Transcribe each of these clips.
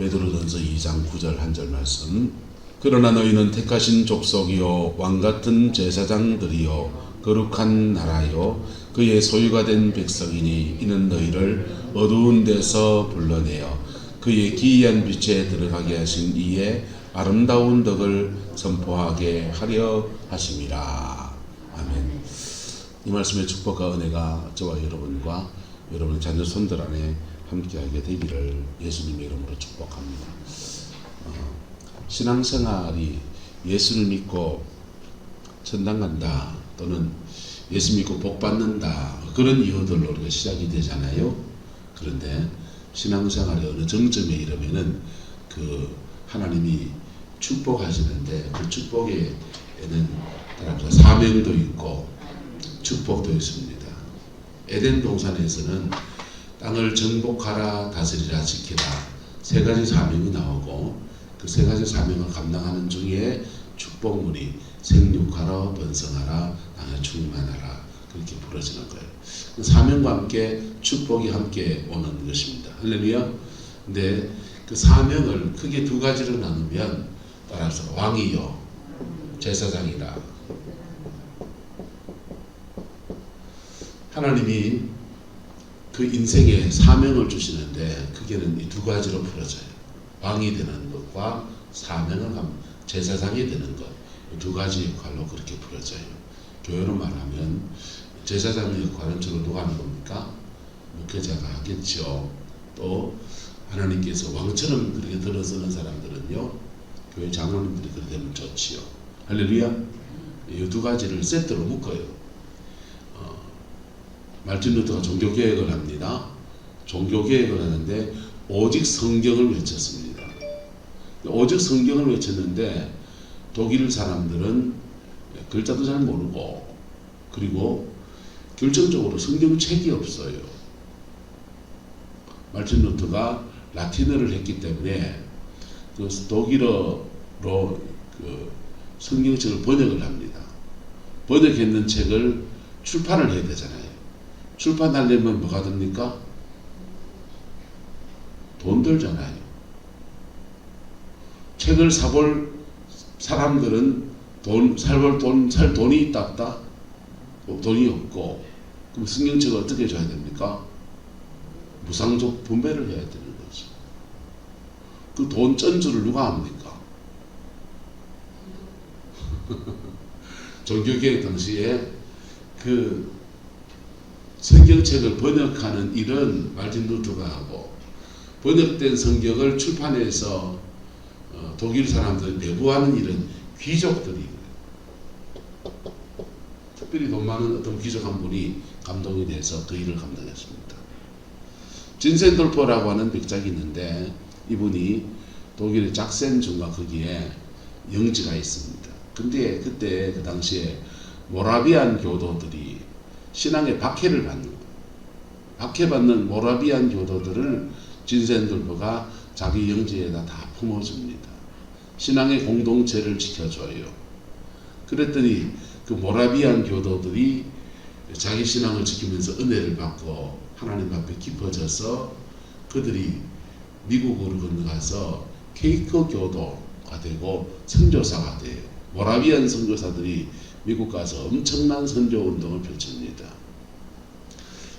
베드로전서 2장 9절 한 절 말씀. 그러나 너희는 택하신 족속이요 왕같은 제사장들이요 거룩한 나라요 그의 소유가 된 백성이니 이는 너희를 어두운 데서 불러내어 그의 기이한 빛에 들어가게 하신 이의 아름다운 덕을 선포하게 하려 하심이라. 아멘. 이 말씀의 축복과 은혜가 저와 여러분과 여러분의 자녀 손들 안에 함께하게 되기를 예수님의 이름으로 축복합니다. 신앙생활이 예수를 믿고 천당 간다 또는 예수 믿고 복 받는다 그런 이유들로 우리가 시작이 되잖아요. 그런데 신앙생활의 어느 정점에 이르면은 그 하나님이 축복하시는데 그 축복에는 따라서 사명도 있고 축복도 있습니다. 에덴 동산에서는 땅을 정복하라 다스리라 지키라 세 가지 사명이 나오고 그 세 가지 사명을 감당하는 중에 축복문이 생육하라 번성하라 땅에 충만하라 그렇게 부러지는 거예요. 그 사명과 함께 축복이 함께 오는 것입니다. 할렐루야. 근데 그 사명을 크게 두 가지로 나누면 따라서 왕이요 제사장이라. 하나님이 그 인생에 사명을 주시는데 크게는 이 두 가지로 풀어져요. 왕이 되는 것과 사명을 제사장이 되는 것, 두 가지 역할로 그렇게 풀어져요. 교회로 말하면 제사장의 역할은 주로 누가 하는 겁니까? 목회자가 하겠죠. 또 하나님께서 왕처럼 그렇게 들어서는 사람들은요, 교회 장로님들이 그렇게 되면 좋지요. 할렐루야. 이 두 가지를 세트로 묶어요. 말틴 루터가 종교개혁을 합니다. 종교개혁을 하는데 오직 성경을 외쳤습니다. 오직 성경을 외쳤는데 독일 사람들은 글자도 잘 모르고 그리고 결정적으로 성경책이 없어요. 말틴 루터가 라틴어를 했기 때문에 그 독일어로 그 성경책을 번역을 합니다. 번역했는 책을 출판을 해야 되잖아요. 출판하려면 뭐가 됩니까? 돈 들잖아요. 책을 사볼 사람들은 살 돈이 있다 없다? 돈이 없고 그럼 성경책을 어떻게 줘야 됩니까? 무상적 분배를 해야 되는 거죠. 그 돈 전주를 누가 합니까? 종교개혁 당시에 그 성경책을 번역하는 일은 말틴 루터가 하고 번역된 성경을 출판해서 독일 사람들이 배부하는 일은 귀족들이 특별히 돈 많은 어떤 귀족 한 분이 감동이 돼서 그 일을 감당했습니다. 진센돌퍼라고 하는 백작이 있는데 이분이 독일의 짝센 중과 거기에 영지가 있습니다. 근데 그때 그 당시에 모라비안 교도들이 신앙의 박해를 받는 거예요. 박해받는 모라비안 교도들을 진센돌퍼가 자기 영지에다 다 품어줍니다. 신앙의 공동체를 지켜줘요. 그랬더니 그 모라비안 교도들이 자기 신앙을 지키면서 은혜를 받고 하나님 앞에 깊어져서 그들이 미국으로 건너가서 케이커 교도가 되고 선교사가 돼요. 모라비안 선교사들이 미국 가서 엄청난 선교 운동을 펼칩니다.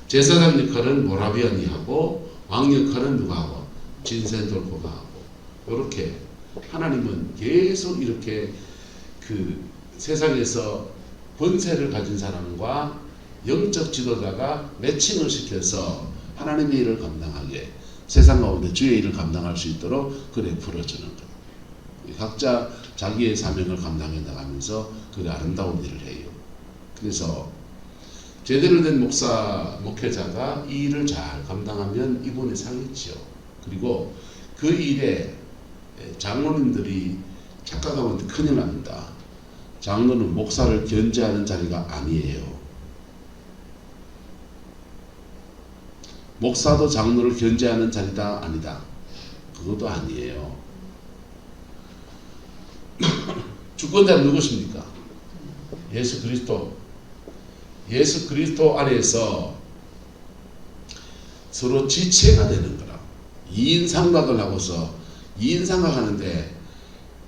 제사장 역할은 모라비안이 하고 왕 역할은 누가 하고 진센돌퍼가 하고 이렇게 하나님은 계속 이렇게 그 세상에서 권세를 가진 사람과 영적 지도자가 매칭을 시켜서 하나님의 일을 감당하게 세상 가운데 주의 일을 감당할 수 있도록 그래 풀어주는 것. 각자 자기의 사명을 감당해 나가면서 그 아름다운 일을 해요. 그래서 제대로 된 목회자가 이 일을 잘 감당하면 이분이 상했죠. 그리고 그 일에 장로님들이 착각하면 큰일 납니다. 장로는 목사를 견제하는 자리가 아니에요. 목사도 장로를 견제하는 자리다 아니다. 그것도 아니에요. 주권자는 누구십니까? 예수 그리스도. 예수 그리스도 안에서 서로 지체가 되는 거라. 2인 삼각을 하고서 2인 삼각하는데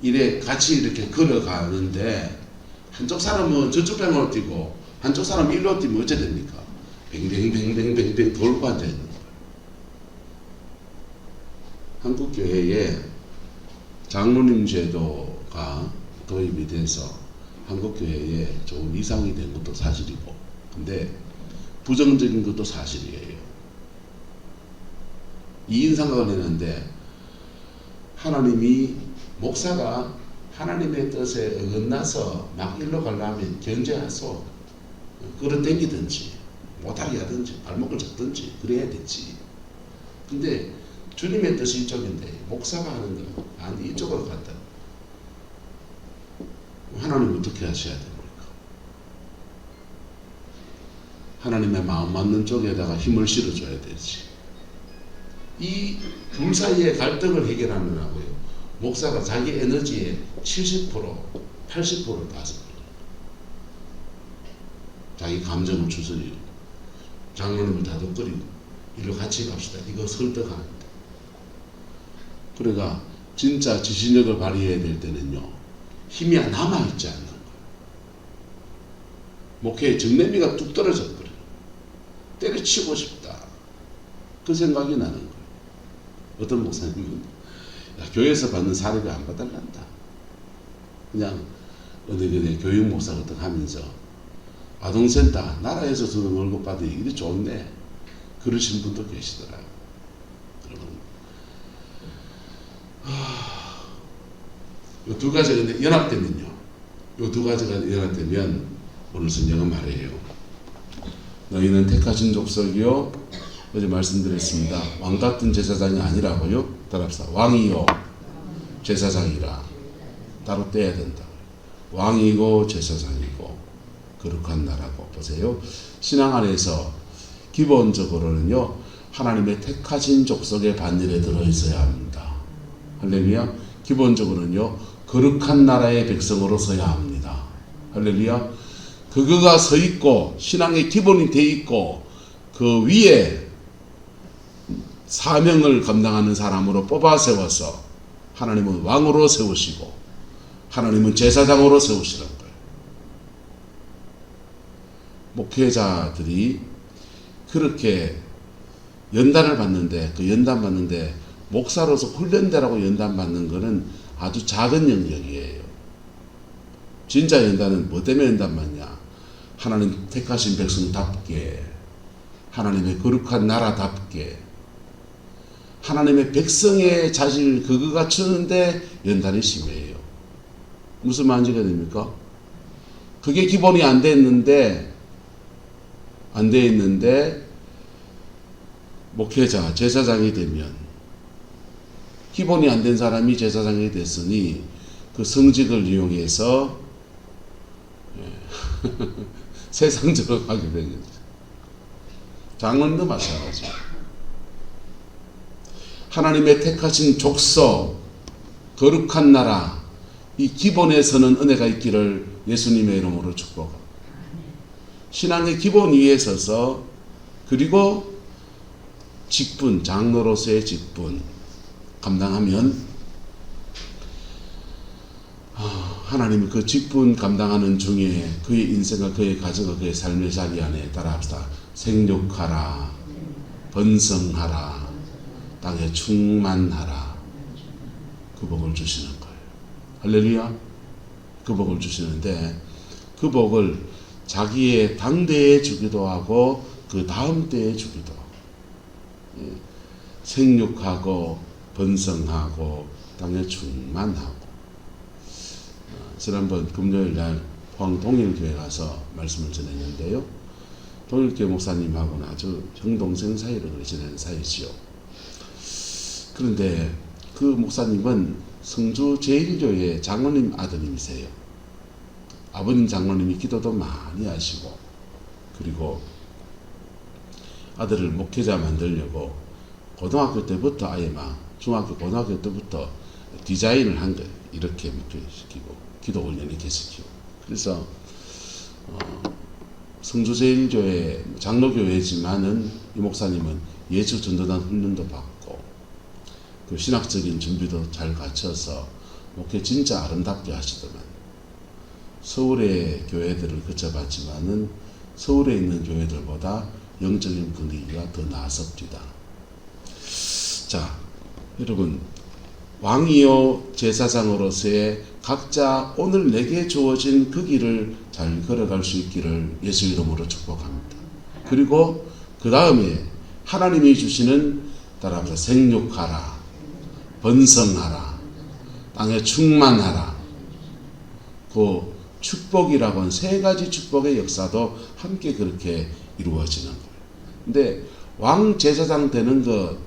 이래 같이 이렇게 걸어가는데 한쪽 사람은 저쪽 방향으로 뛰고 한쪽 사람은 일로 뛰면 어째 됩니까? 뱅뱅뱅뱅뱅뱅 돌고 앉아 있는 거예요. 한국 교회에 장로님 제도가 도입이 돼서 한국 교회에 좋은 이상이 된 것도 사실이고, 근데 부정적인 것도 사실이에요. 2인 삼각을 했는데 하나님이 목사가 하나님의 뜻에 어긋나서 막 일로 가려면 견제하소, 끌어당기든지 못하게 하든지 발목을 잡든지 그래야 되지. 근데 주님의 뜻이 이쪽인데 목사가 하는 거 아니 이쪽으로 간다. 하나님 어떻게 하셔야 됩니까? 하나님의 마음 맞는 쪽에다가 힘을 실어줘야 되지. 이 둘 사이의 갈등을 해결하느라고요, 목사가 자기 에너지의 70%, 80%를 다 자기 감정을 추스리고 장로님을 다독거리고 이리로 같이 갑시다, 이거 설득합니다. 그러니까 진짜 지신력을 발휘해야 될 때는요, 힘이 남아있지 않는 거예요. 목회의 정내미가 뚝 떨어져 버려요. 때려치고 싶다, 그 생각이 나는 거예요. 어떤 목사님은 야, 교회에서 받는 사례비 안 받달란다, 그냥 어느 교육 목사 같은 하면서 아동센터 나라에서 주는 월급 받으니 이리 좋네, 그러신 분도 계시더라고요. 여러분, 이 두 가지가 연합되면요, 이 두 가지가 연합되면 오늘 성경은 말해요. 너희는 택하신 족속이요, 어제 말씀드렸습니다. 왕 같은 제사장이 아니라고요. 따라합시다. 왕이요 제사장이라 따로 떼야 된다. 왕이고 제사장이고 거룩한 나라고. 보세요. 신앙 안에서 기본적으로는요, 하나님의 택하신 족속의 반열에 들어있어야 합니다. 할렐루야. 기본적으로는요, 거룩한 나라의 백성으로 서야 합니다. 할렐루야. 그거가 서 있고 신앙의 기본이 돼 있고 그 위에 사명을 감당하는 사람으로 뽑아 세워서 하나님은 왕으로 세우시고 하나님은 제사장으로 세우시는 거예요. 목회자들이 그렇게 연단을 받는데, 그 연단 받는데 목사로서 훈련되라고 연단 받는 것은 아주 작은 영역이에요. 진짜 연단은 뭐 때문에 연단 받냐? 하나님 택하신 백성답게, 하나님의 거룩한 나라답게, 하나님의 백성의 자질을 그거 갖추는데 연단이 심해요. 무슨 말인지가 됩니까? 그게 기본이 안 돼 있는데 목회자, 제사장이 되면, 기본이 안 된 사람이 제사장이 됐으니 그 성직을 이용해서 세상적으로 가게 되겠죠. 장로님도 마찬가지예요. 하나님의 택하신 족속, 거룩한 나라, 이 기본에서는 은혜가 있기를 예수님의 이름으로 축복합니다. 신앙의 기본 위에 서서, 그리고 직분, 장로로서의 직분 감당하면 하나님은 그 직분 감당하는 중에 그의 인생과 그의 가정과 그의 삶의 자리 안에 따라합시다. 생육하라, 번성하라, 땅에 충만하라, 그 복을 주시는 거예요. 할렐루야. 그 복을 주시는데 그 복을 자기의 당대에 주기도 하고 그 다음 때에 주기도 하고, 생육하고 번성하고 땅에 충만하고. 지난번 금요일날 포항 동일교회 가서 말씀을 전했는데요, 동일교회 목사님하고는 아주 형동생 사이로 지내는 사이지요. 그런데 그 목사님은 성주 제1교회 장로님 아드님이세요. 아버님 장로님이 기도도 많이 하시고, 그리고 아들을 목회자 만들려고 고등학교 때부터 아예 막 중학교 고등학교 때부터 디자인을 한 거예요. 이렇게 목회시키고 기도 훈련 이렇게 시키고. 그래서 성주 제1교회 장로교회지만은 이 목사님은 예수 전도단 훈련도 받고 그 신학적인 준비도 잘 갖춰서 목회 진짜 아름답게 하시더만 서울의 교회들을 거쳐봤지만은 서울에 있는 교회들보다 영적인 분위기가 더 나섭니다. 자, 여러분 왕이요 제사장으로서의 각자 오늘 내게 주어진 그 길을 잘 걸어갈 수 있기를 예수 이름으로 축복합니다. 그리고 그 다음에 하나님이 주시는 따라서 생육하라, 번성하라, 땅에 충만하라, 그 축복이라고 하는 세 가지 축복의 역사도 함께 그렇게 이루어지는 거예요. 근데 왕 제사장 되는 것,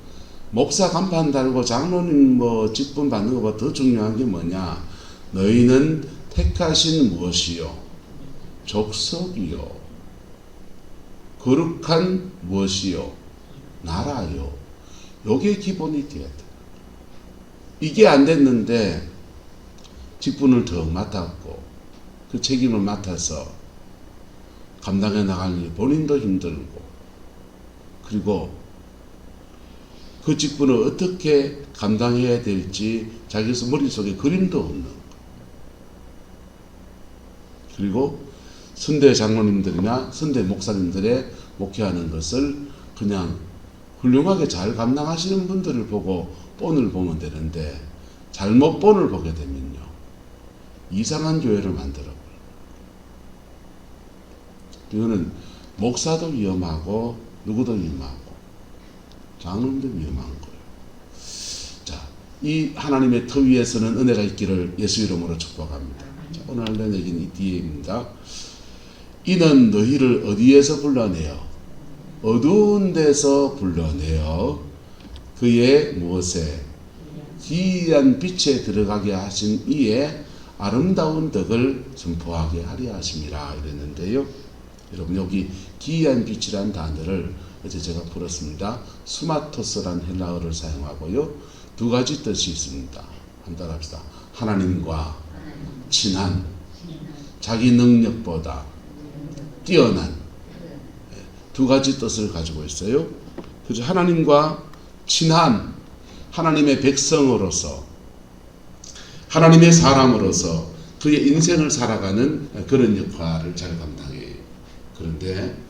목사 간판 달고 장로님 뭐 직분 받는 것보다 더 중요한 게 뭐냐? 너희는 택하신 무엇이요? 족속이요. 거룩한 무엇이요? 나라요. 요게 기본이 돼야 돼. 이게 안 됐는데 직분을 더 맡았고 그 책임을 맡아서 감당해 나가니 본인도 힘들고 그리고 그 직분을 어떻게 감당해야 될지 자기 머릿속에 그림도 없는 거. 그리고 선대 장로님들이나 선대 목사님들의 목회하는 것을 그냥 훌륭하게 잘 감당하시는 분들을 보고 본을 보면 되는데 잘못 본을 보게 되면요 이상한 교회를 만들어버려요. 이거는 목사도 위험하고 누구도 위험하고 장로님도 위험한 거예요. 자, 이 하나님의 터 위에서는 은혜가 있기를 예수 이름으로 축복합니다. 자, 오늘 하려는 얘기는 이 뒤에입니다. 이는 너희를 어디에서 불러내어? 어두운 데서 불러내어 그의 무엇에? 기이한 빛에 들어가게 하신 이의 아름다운 덕을 선포하게 하려 하심이라 이랬는데요. 여러분 여기 기이한 빛이란 단어를 어제 제가 풀었습니다. 수마토스란 헬라어를 사용하고요. 두 가지 뜻이 있습니다. 한번 합시다. 하나님과 친한, 자기 능력보다 뛰어난 두 가지 뜻을 가지고 있어요. 그래서 하나님과 친한 하나님의 백성으로서 하나님의 사람으로서 그의 인생을 살아가는 그런 역할을 잘 감당해요. 그런데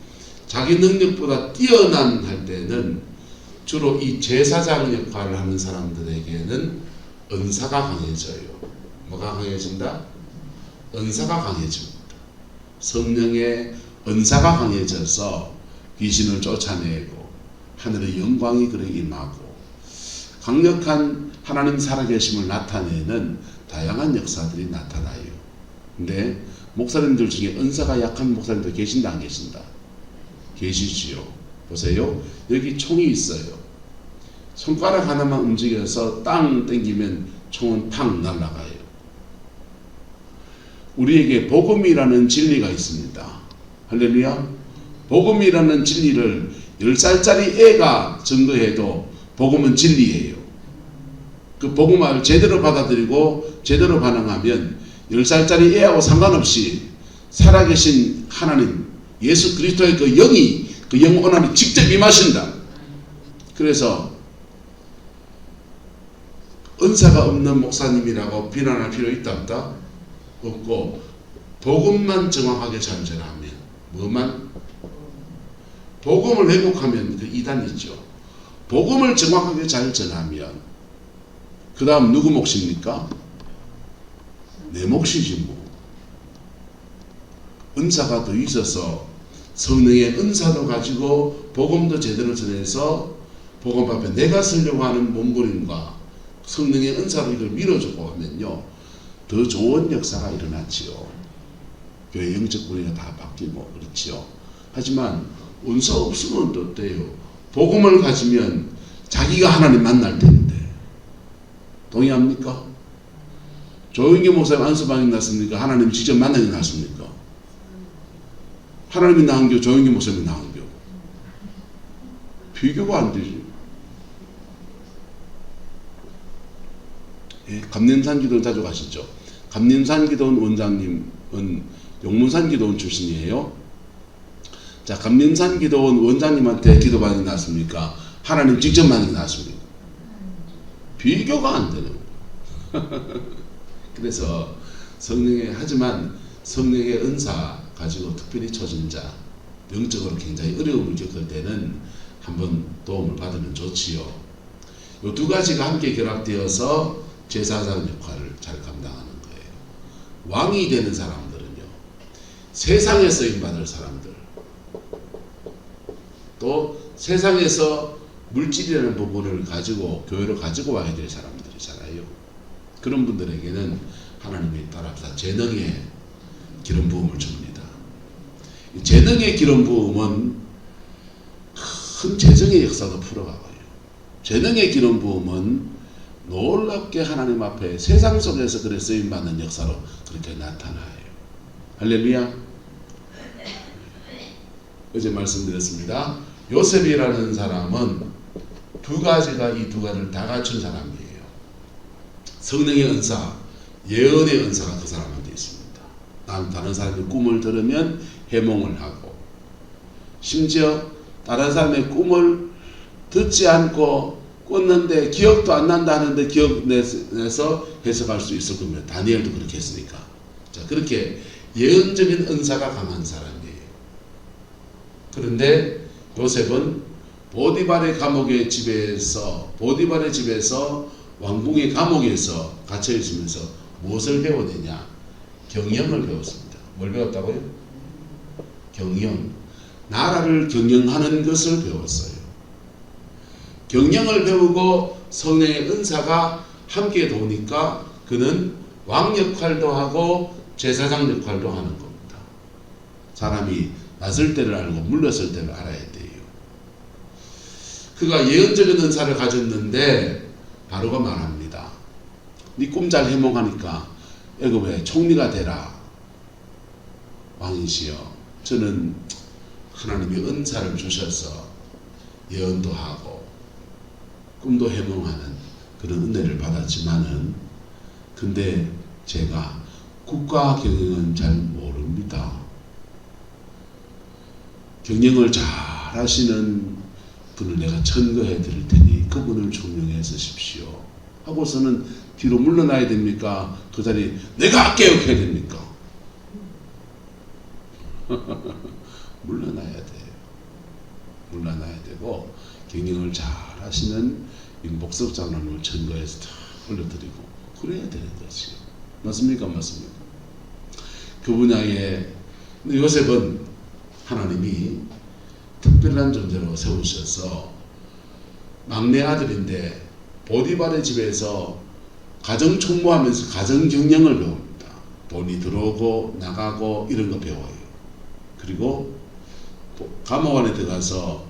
자기 능력보다 뛰어난 할 때는 주로 이 제사장 역할을 하는 사람들에게는 은사가 강해져요. 뭐가 강해진다? 은사가 강해집니다. 성령의 은사가 강해져서 귀신을 쫓아내고 하늘의 영광이 그에게 임하고 강력한 하나님 살아계심을 나타내는 다양한 역사들이 나타나요. 근데 목사님들 중에 은사가 약한 목사님들 계신다 안 계신다? 계시지요. 보세요. 여기 총이 있어요. 손가락 하나만 움직여서 땅 땡기면 총은 팡 날아가요. 우리에게 복음이라는 진리가 있습니다. 할렐루야. 복음이라는 진리를 10살짜리 애가 증거해도 복음은 진리예요. 그 복음을 제대로 받아들이고 제대로 반응하면 10살짜리 애하고 상관없이 살아계신 하나님 예수 그리스도의 그 영이 그 영혼함이 직접 임하신다. 그래서 은사가 없는 목사님이라고 비난할 필요 있다 없다? 없고 복음만 정확하게 잘 전하면 뭐만? 복음을 왜곡하면 그 이단이죠. 복음을 정확하게 잘 전하면 그 다음 누구 몫입니까? 내 몫이지 뭐. 은사가 더 있어서 성령의 은사도 가지고 복음도 제대로 전해서 복음 앞에 내가 쓰려고 하는 몸부림과 성령의 은사로 이걸 밀어주고 하면요 더 좋은 역사가 일어났지요. 교회 영적 분위기가 다 바뀌고 그렇지요. 하지만 은사 없으면 어때요? 복음을 가지면 자기가 하나님 만날 텐데 동의합니까? 조영기 목사님 안수방이 났습니까? 하나님 직접 만나게 났습니까? 하나님이 나은교 조영기 목사님이 나은교 비교가 안 되지. 예, 감림산 기도원 자주 가시죠. 감림산 기도원 원장님은 용문산 기도원 출신이에요. 자, 감림산 기도원 원장님한테 기도반이 났습니까? 하나님 직접 만나게 났습니까? 비교가 안 되는 그래서 하지만 성령의 은사 가지고 특별히 초전자, 영적으로 굉장히 어려움을 겪을 때는 한번 도움을 받으면 좋지요. 이 두 가지가 함께 결합되어서 제사장 역할을 잘 감당하는 거예요. 왕이 되는 사람들은요, 세상에 쓰임받을 사람들, 또 세상에서 물질이라는 부분을 가지고 교회로 가지고 와야 될 사람들이잖아요. 그런 분들에게는 하나님이 따라서 재능의 기름 부음을 줍니다. 재능의 기름 부음은 큰 재정의 역사도 풀어가고요. 재능의 기름 부음은 놀랍게 하나님 앞에 세상 속에서 그래 쓰임받는 역사로 그렇게 나타나요. 할렐루야. 어제 말씀드렸습니다. 요셉이라는 사람은 두 가지가 이 두 가지를 다 갖춘 사람이에요. 성령의 은사, 예언의 은사가 그 사람한테 있습니다. 다른 사람의 꿈을 들으면 해몽을 하고, 심지어 다른 사람의 꿈을 듣지 않고 꿨는데 기억도 안 난다 하는데 기억내서 해석할 수 있을 겁니다. 다니엘도 그렇게 했으니까. 자, 그렇게 예언적인 은사가 강한 사람이에요. 그런데 요셉은 보디발의 집에서 왕궁의 감옥에서 갇혀 있으면서 무엇을 배워내냐? 경영을 배웠습니다. 뭘 배웠다고요? 경영. 나라를 경영하는 것을 배웠어요. 경영을 배우고 성령의 은사가 함께 도우니까 그는 왕 역할도 하고 제사장 역할도 하는 겁니다. 사람이 났을 때를 알고 물렀을 때를 알아야 돼요. 그가 예언적인 은사를 가졌는데 바로가 말합니다. 네 꿈 잘 해몽하니까 애굽의 총리가 되라. 왕이시여, 저는 하나님이 은사를 주셔서 예언도 하고 꿈도 해몽하는 그런 은혜를 받았지만은, 근데 제가 국가 경영은 잘 모릅니다. 경영을 잘 하시는 분을 내가 천거해 드릴 테니 그분을 총명해 쓰십시오 하고서는 뒤로 물러나야 됩니까? 그 자리 내가 개혁해야 됩니까? 물러나야 돼요. 물러나야 되고 경영을 잘 하시는 임복석 장로님을 천거해서 다 올려드리고 그래야 되는 것이요. 맞습니까? 맞습니까? 그 분야에 요셉은 하나님이 특별한 존재로 세우셔서 막내 아들인데 보디발의 집에서 가정 총무하면서 가정 경영을 배웁니다. 돈이 들어오고 나가고 이런 거 배워요. 그리고 감옥 안에 들어가서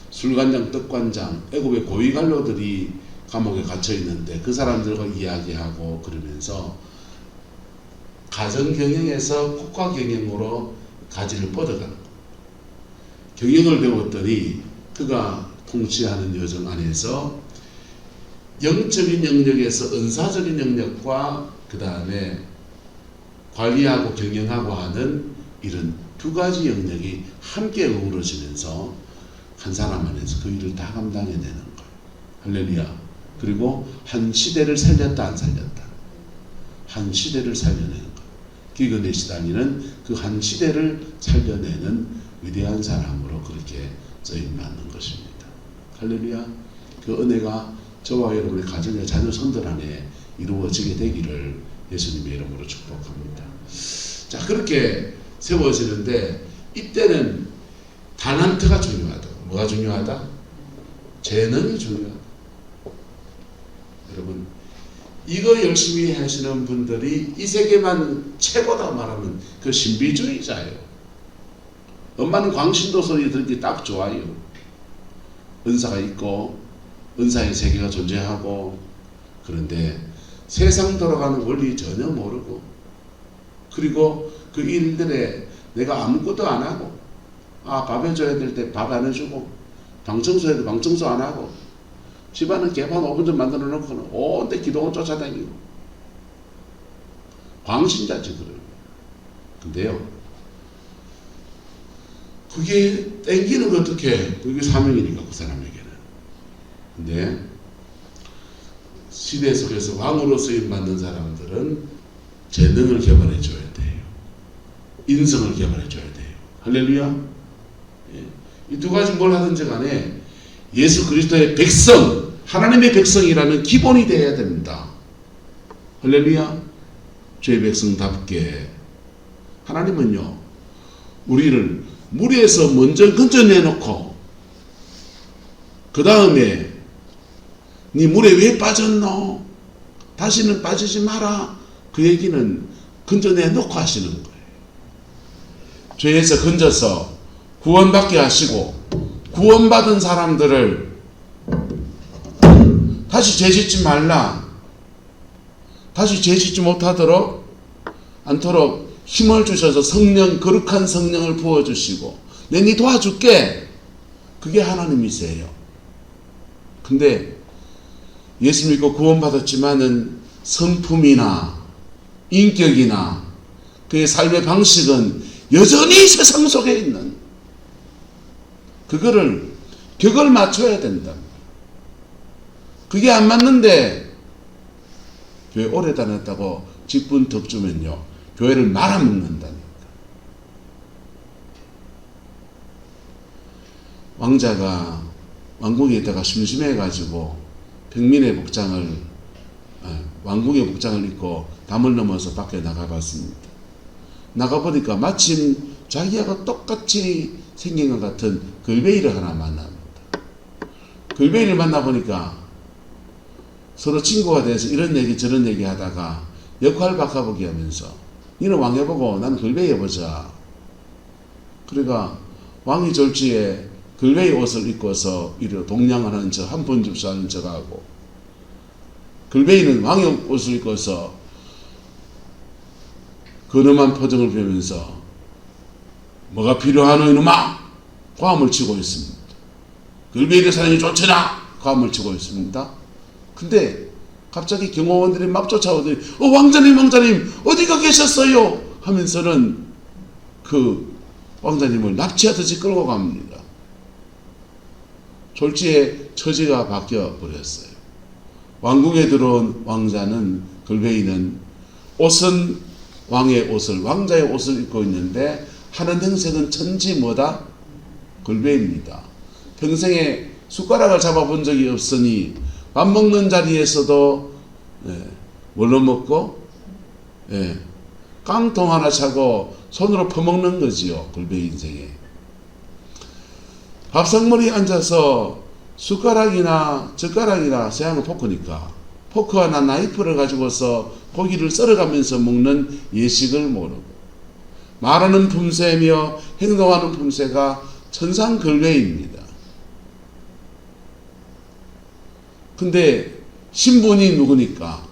술관장, 떡관장, 애굽의 고위 관료들이 감옥에 갇혀 있는데 그 사람들과 이야기하고 그러면서 가정 경영에서 국가 경영으로 가지를 뻗어가는 거예요. 경영을 배웠더니 그가 통치하는 여정 안에서 영적인 영역에서 은사적인 영역과 그 다음에 관리하고 경영하고 하는 이런 두 가지 영역이 함께 어우러지면서 한 사람 안에서 그 일을 다 감당해내는 거예요. 할렐루야. 그리고 한 시대를 살렸다 안 살렸다. 한 시대를 살려내는 거예요. 기근에 시달리는 그 한 시대를 살려내는 위대한 사람으로 그렇게 쓰임받는 것입니다. 할렐루야. 그 은혜가 저와 여러분의 가정의 자녀 손들 안에 이루어지게 되기를 예수님의 이름으로 축복합니다. 자, 그렇게 세워지는데 이때는 달란트가 중요하다. 뭐가 중요하다? 재능이 중요하다. 여러분, 이거 열심히 하시는 분들이 이 세계만 최고다 말하면 그 신비주의자예요. 엄마는 광신도 소리 듣기 딱 좋아요. 은사가 있고 은사의 세계가 존재하고, 그런데 세상 돌아가는 원리 전혀 모르고, 그리고 그 일들에 내가 아무것도 안 하고, 밥 해줘야 될 때 밥 안 해주고, 방 청소해도 방 청소 안 하고, 집안은 개판 5분 전 만들어 놓고는 온데 기도원 쫓아다니고, 광신자지 그래요. 근데요, 그게 땡기는 거 어떻게? 그게 사명이니까 그 사람에게는. 근데 시대 속에서 왕으로 쓰임받는 사람들은 재능을 개발해 줘야 돼요. 인성을 개발해 줘야 돼요. 할렐루야. 이 두 가지 뭘 하든지 간에 예수 그리스도의 백성, 하나님의 백성이라는 기본이 되어야 됩니다. 할렐루야. 주의 백성답게 하나님은요, 우리를 물에서 먼저 건져내놓고 그 다음에 네 물에 왜 빠졌노? 다시는 빠지지 마라. 그 얘기는 건져내놓고 하시는 거예요. 죄에서 건져서 구원받게 하시고, 구원받은 사람들을 다시 죄짓지 말라, 다시 죄짓지 못하도록 않도록 힘을 주셔서 성령, 거룩한 성령을 부어주시고, 내 니 도와줄게. 그게 하나님이세요. 근데 예수 믿고 구원받았지만은 성품이나 인격이나 그의 삶의 방식은 여전히 세상 속에 있는, 그거를 격을 맞춰야 된다. 그게 안 맞는데 교회 오래 다녔다고 직분 덕 주면요, 교회를 말아먹는다니까. 왕자가 왕궁에 있다가 심심해가지고 평민의 복장을, 왕궁의 복장을 입고 담을 넘어서 밖에 나가봤습니다. 나가보니까 마침 자기하고 똑같이 생긴 것 같은 걸베이를 하나 만납니다. 걸베이를 만나보니까 서로 친구가 돼서 이런 얘기 저런 얘기 하다가 역할 바꿔보기 하면서, 니는 왕 해보고 나는 걸베이 해보자. 그러니까 왕이 졸지에 걸베이 옷을 입고서 이리 동냥을 하는 척, 한 번 줍사하는 척하고, 걸베이는 왕의 옷을 입고서 근엄한 표정을 보이면서 뭐가 필요하노 이놈아? 고함을 치고 있습니다. 걸베이의 사랑이 좋잖아? 고함을 치고 있습니다. 근데 갑자기 경호원들이 막 쫓아오더니 왕자님 왕자님 어디가 계셨어요? 하면서는 그 왕자님을 납치하듯이 끌고 갑니다. 졸지에 처지가 바뀌어 버렸어요. 왕궁에 들어온 왕자는, 걸베이는 옷은 왕의 옷을, 왕자의 옷을 입고 있는데 하는 행색은 천지 뭐다? 걸베입니다. 평생에 숟가락을 잡아본 적이 없으니 밥 먹는 자리에서도 뭘로 먹고, 깡통 하나 차고 손으로 퍼먹는 거지요. 걸베 인생에. 밥상머리에 앉아서 숟가락이나 젓가락이나 서양은 포크니까 포크나 나이프를 가지고서 고기를 썰어가면서 먹는 예식을 모르고, 말하는 품새며 행동하는 품새가 천상 걸베입니다. 근데 신분이 누구니까?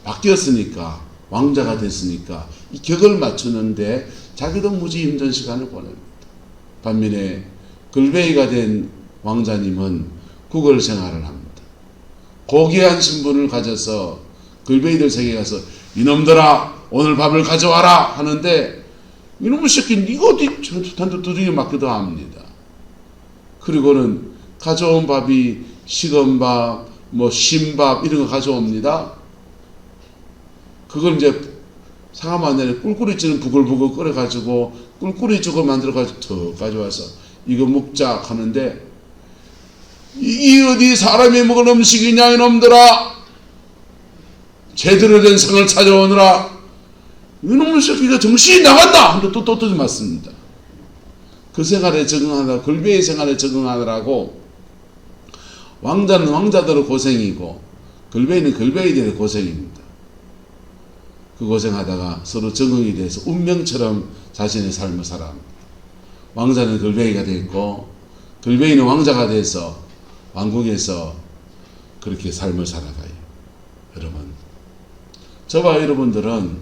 바뀌었으니까, 왕자가 됐으니까 이 격을 맞추는데 자기도 무지 힘든 시간을 보냅니다. 반면에 걸베이가 된 왕자님은 국월 생활을 합니다. 고귀한 신분을 가져서 걸베이들 세계에 가서 이놈들아 오늘 밥을 가져와라 하는데, 이놈의 새끼 이거 어디 단도 두둥이 맞기도 합니다. 그리고는 가져온 밥이 식은 밥, 뭐 신밥 이런 거 가져옵니다. 그걸 이제 상하면 안 되네. 꿀꿀이찌는 부글부글 끓여가지고 꿀꿀이죽을 만들어가지고 더 가져와서 이거 먹자 하는데, 이 어디 사람이 먹을 음식이냐 이놈들아, 제대로 된 상을 찾아오느라 이놈의 새끼가 정신이 나갔다 하는데 또 맞습니다. 그 생활에 적응하느라, 걸베이 생활에 적응하느라고 왕자는 왕자대로 고생이고 걸베이는 걸베이대로 고생입니다. 그 고생하다가 서로 적응이 돼서 운명처럼 자신의 삶을 살아갑니다. 왕자는 걸베이가 됐고 걸베이는 왕자가 돼서 왕국에서 그렇게 삶을 살아가요. 여러분, 저와 여러분들은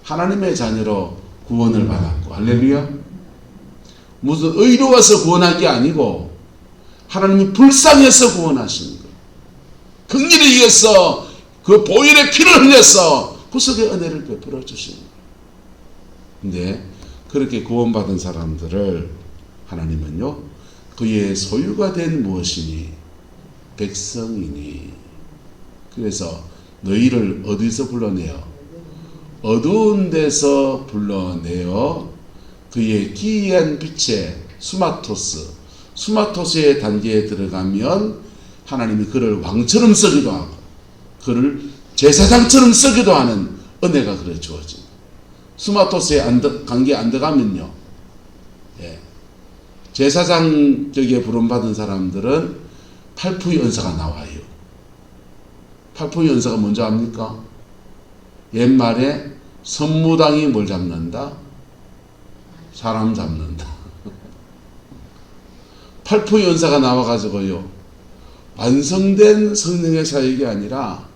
하나님의 자녀로 구원을 받았고, 할렐루야. 무슨 의로워서 구원한 게 아니고 하나님이 불쌍해서 구원하신 것, 긍휼에 의해서 그 보혈의 피를 흘려서 구속의 은혜를 베풀어 주신 것. 근데 그렇게 구원받은 사람들을 하나님은요, 그의 소유가 된 무엇이니 백성이니 그래서 너희를 어디서 불러내어? 어두운 데서 불러내어 그의 기이한 빛의 수마토스의 단계에 들어가면 하나님이 그를 왕처럼 쓰기도 하고 그를 제사장처럼 쓰기도 하는 은혜가 그래 주어집니다. 수마토스의 관계에 안 들어가면요, 제사장 격에 부름받은 사람들은 팔푸이 은사가 나와요. 팔푸이 은사가 뭔지 압니까? 옛말에 선무당이 뭘 잡는다? 사람 잡는다. 팔푸이 은사가 나와가지고요, 완성된 성령의 사역이 아니라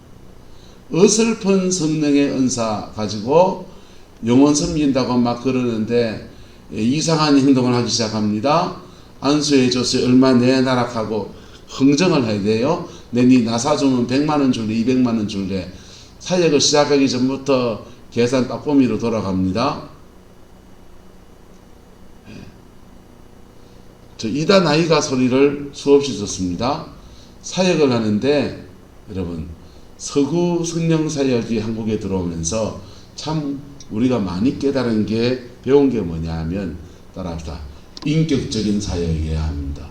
어설픈 성령의 은사 가지고 영혼 섬긴다고 막 그러는데 이상한 행동을 하기 시작합니다. 안수해줘서 얼마 내놔라하고 흥정을 해야 돼요. 네 나사주면 100만원 줄래 200만원 줄래. 사역을 시작하기 전부터 계산 빠꼬미로 돌아갑니다. 저 이다 나이가 소리를 수없이 듣습니다. 사역을 하는데 여러분, 서구 성령 사역이 한국에 들어오면서 참 우리가 많이 깨달은 게, 배운 게 뭐냐 하면, 따라합시다. 인격적인 사역이어야 합니다.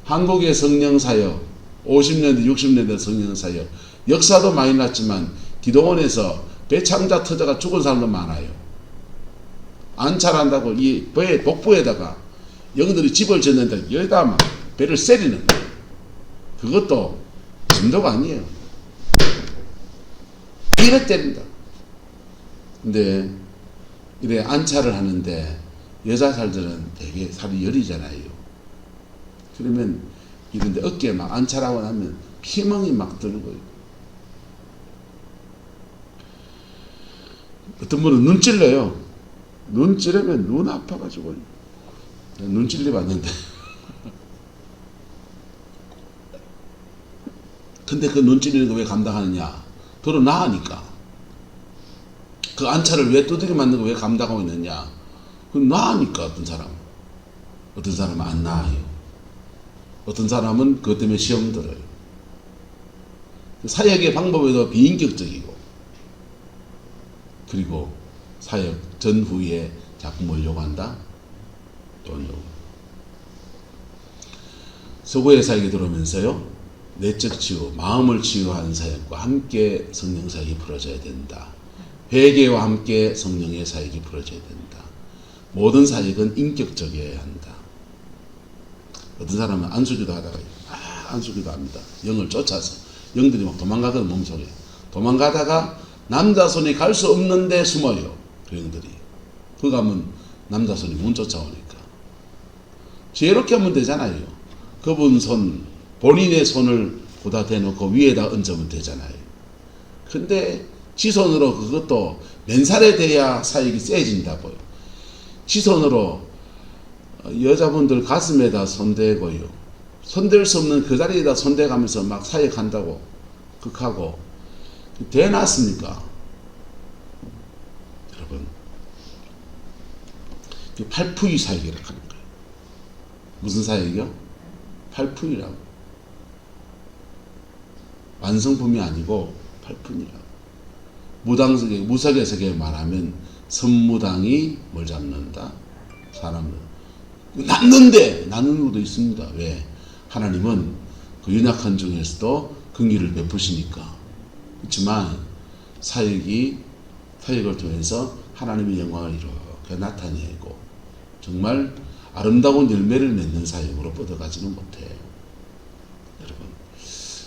한국의 성령 사역, 50년대 60년대 성령 사역, 역사도 많이 났지만 기도원에서 배창자 터져가 죽은 사람도 많아요. 안찰한다고 이 배 복부에다가 영들이 집을 짓는데 여기다 막 배를 세리는 거예요. 그것도 진도가 아니에요. 이래 때린다. 근데 이래 안찰을 하는데 여자 살들은 되게 살이 여리잖아요. 그러면 이런데 어깨에 막 안찰하고 나면 피멍이 막 들고요. 어떤 분은 눈 찔러요. 눈 찌르면 눈 아파가지고 눈 찔리 봤는데 근데 그 눈 찔리는 거 왜 감당하느냐? 도로 나으니까. 그 안차를 왜 두들겨 맞는 거 왜 감당하고 있느냐? 그 나으니까. 어떤 사람은 안 나아요. 어떤 사람은 그것 때문에 시험 들어요. 사역의 방법에도 비인격적이고, 그리고 사역 전후에 자꾸 뭘 요구한다? 돈 요구. 서구의 사역에 들어오면서요, 내적 치유, 마음을 치유하는 사역과 함께 성령 사역이 풀어져야 된다. 회개와 함께 성령의 사역이 풀어져야 된다. 모든 사역은 인격적이어야 한다. 어떤 사람은 안수기도 하다가 안수기도 합니다. 영을 쫓아서 영들이 막 도망가거든. 몸속에 도망가다가 남자 손이 갈 수 없는데 숨어요. 그 영들이. 그 가면 남자 손이 못 쫓아오니까 지혜롭게 하면 되잖아요. 그분 손, 본인의 손을 보다 대놓고 위에다 얹으면 되잖아요. 근데 지손으로, 그것도 맨살에 대야 사역이 세진다고요. 지손으로 여자분들 가슴에다 손대고요, 손댈 수 없는 그 자리에다 손대가면서 막 사역한다고 극하고 되놨습니까? 여러분, 팔푸이 사역이라고 하는 거예요. 무슨 사역이요? 팔푸이라고. 완성품이 아니고 팔푼이라고. 무석에서 말하면 선무당이 뭘 잡는다? 사람을. 낳는데 낳는 것도 있습니다. 왜? 하나님은 그 연약한 중에서도 긍휼을 베푸시니까. 그렇지만 사역을 통해서 하나님의 영광을 이렇게 나타내고 정말 아름다운 열매를 맺는 사역으로 뻗어가지는 못해요. 여러분,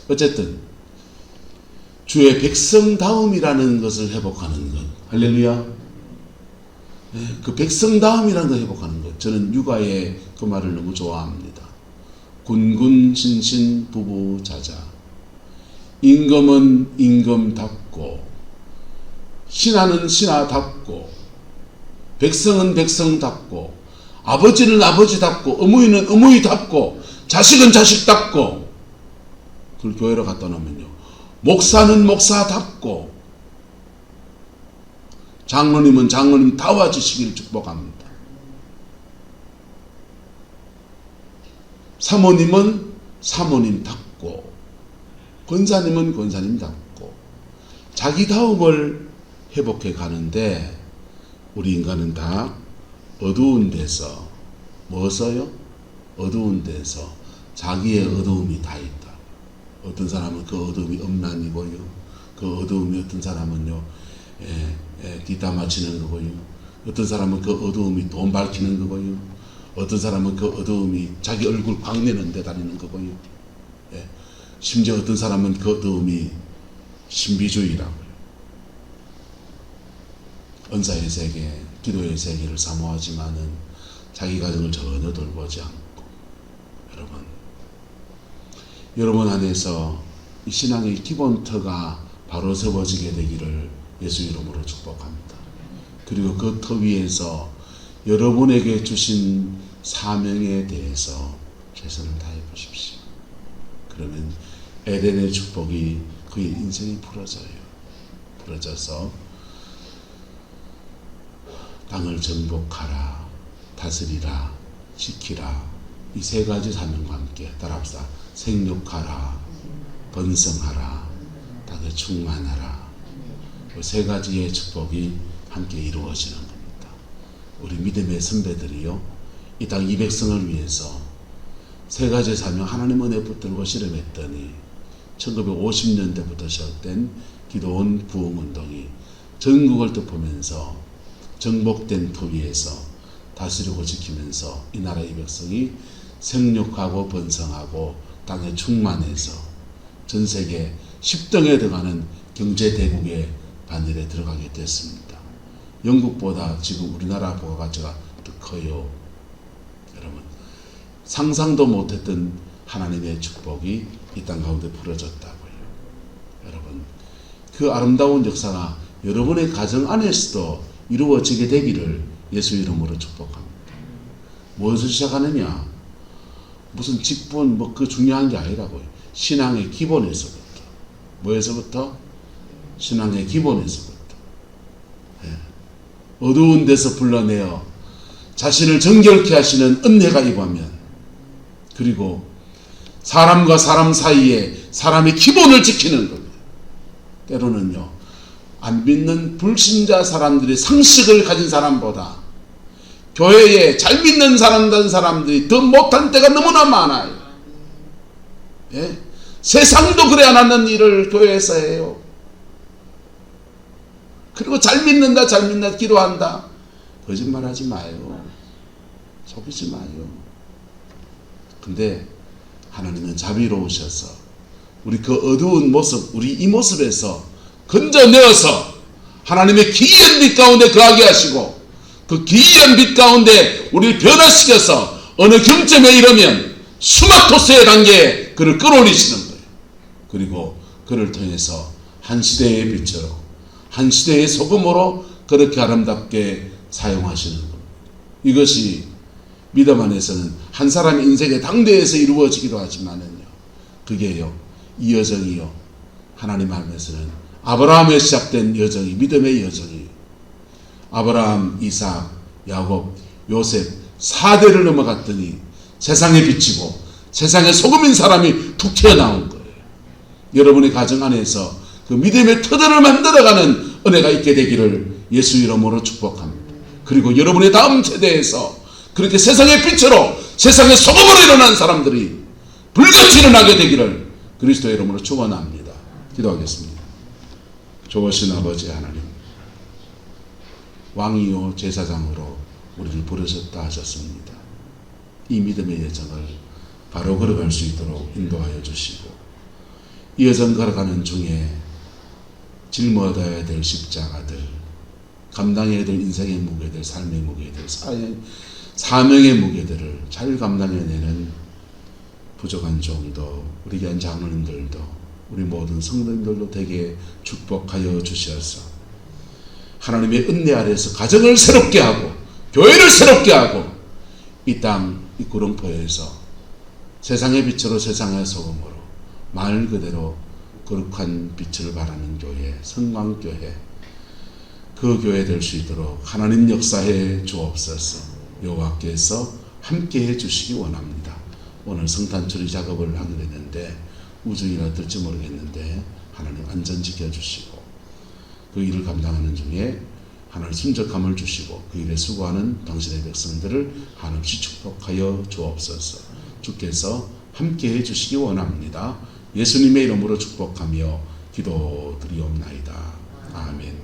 어쨌든 주의 백성다움이라는 것을 회복하는 것, 할렐루야. 그 백성다움이라는 걸 회복하는 것, 저는 육아의 그 말을 너무 좋아합니다. 군군신신 부부자자. 임금은 임금답고, 신하는 신하답고, 백성은 백성답고, 아버지는 아버지답고, 어머니는 어머니답고, 자식은 자식답고. 그걸 교회로 갖다 놓으면요, 목사는 목사답고, 장로님은 장로님 다워주시기를 축복합니다. 사모님은 사모님답고, 권사님은 권사님답고 자기다움을 회복해 가는데, 우리 인간은 다 어두운 데서, 무엇어요? 어두운 데서 자기의 어두움이 다 있다. 어떤 사람은 그 어두움이 음란이고요, 그 어두움이 어떤 사람은요 기타 맞히는 거고요, 어떤 사람은 그 어두움이 돈 밝히는 거고요, 어떤 사람은 그 어두움이 자기 얼굴 광내는 데 다니는 거고요, 심지어 어떤 사람은 그 어두움이 신비주의라고요. 은사의 세계, 기도의 세계를 사모하지만은 자기 가정을 전혀 돌보지 않고, 여러분 안에서 이 신앙의 기본터가 바로 세워지게 되기를 예수 이름으로 축복합니다. 그리고 그 터 위에서 여러분에게 주신 사명에 대해서 최선을 다해 보십시오. 그러면 에덴의 축복이 그의 인생이 풀어져서 땅을 정복하라, 다스리라, 지키라, 이 세 가지 사명과 함께 따라합시다. 생육하라, 번성하라, 땅에 충만하라. 그 세 가지의 축복이 함께 이루어지는 겁니다. 우리 믿음의 선배들이요, 이 땅 이 백성을 위해서 세 가지 사명 하나님 은혜 붙들고 실험했더니 1950년대부터 시작된 기도원 부흥운동이 전국을 덮으면서 정복된 터 위에서 다스리고 지키면서 이 나라 이 백성이 생육하고 번성하고 땅에 충만해서 전 세계 10등에 들어가는 경제대국의 반열에 들어가게 됐습니다. 영국보다 지금 우리나라 부가가치가 더 커요. 여러분, 상상도 못했던 하나님의 축복이 이 땅 가운데 풀어졌다고요. 여러분, 그 아름다운 역사가 여러분의 가정 안에서도 이루어지게 되기를 예수 이름으로 축복합니다. 무엇을 시작하느냐? 무슨 직분 그 중요한 게 아니라고요. 신앙의 기본에서부터. 뭐에서부터? 신앙의 기본에서부터. 어두운 데서 불러내어 자신을 정결케 하시는 은혜가 임하면, 그리고 사람과 사람 사이에 사람의 기본을 지키는 겁니다. 때로는요, 안 믿는 불신자 사람들이 상식을 가진 사람보다 교회에 잘 믿는 사람들이 더 못한 때가 너무나 많아요. 세상도 그래 안 하는 일을 교회에서 해요. 그리고 잘 믿는다, 기도한다. 거짓말하지 마요. 속이지 마요. 근데 하나님은 자비로우셔서 우리 그 어두운 모습, 우리 이 모습에서 건져내어서 하나님의 기이한 빛 가운데 거하게 하시고, 그 기이한 빛 가운데 우리를 변화시켜서 어느 경점에 이르면 수마토스의 단계에 그를 끌어올리시는 거예요. 그리고 그를 통해서 한 시대의 빛으로, 한 시대의 소금으로 그렇게 아름답게 사용하시는 겁니다. 이것이 믿음 안에서는 한 사람의 인생의 당대에서 이루어지기도 하지만은요, 그게요, 이 여정이요, 하나님 안에서는 아브라함에 시작된 여정이, 믿음의 여정이 아브라함, 이삭, 야곱, 요셉 4대를 넘어갔더니 세상에 비치고 세상에 소금인 사람이 툭 튀어나온 거예요. 여러분의 가정 안에서 그 믿음의 터전을 만들어가는 은혜가 있게 되기를 예수 이름으로 축복합니다. 그리고 여러분의 다음 세대에서 그렇게 세상의 빛으로, 세상의 소금으로 일어난 사람들이 불같이 일어나게 되기를 그리스도의 이름으로 축원합니다. 기도하겠습니다. 좋으신 아버지 하나님, 왕이요 제사장으로 우리를 부르셨다 하셨습니다. 이 믿음의 여정을 바로 걸어갈 수 있도록 인도하여 주시고, 이 여정 걸어가는 중에 짊어져야 될 십자가들, 감당해야 될 인생의 무게들, 삶의 무게들, 사명의 무게들을 잘 감당해내는 부족한 종도, 우리 교회 장로님들도, 우리 모든 성도님들도 되게 축복하여 주셔서 하나님의 은혜 아래서 가정을 새롭게 하고 교회를 새롭게 하고 이 땅, 이 구름포에서 세상의 빛으로, 세상의 소금으로 말 그대로 거룩한 빛을 발하는 교회, 성광교회, 그 교회 될 수 있도록 하나님 역사해 주옵소서. 여호와께서 함께해 주시기 원합니다. 오늘 성탄 처리 작업을 하게 됐는데 우중이나 어떨지 모르겠는데 하나님 안전 지켜주시고 그 일을 감당하는 중에 하나님 순적함을 주시고 그 일에 수고하는 당신의 백성들을 한없이 축복하여 주옵소서. 주께서 함께 해주시기 원합니다. 예수님의 이름으로 축복하며 기도드리옵나이다. 아멘.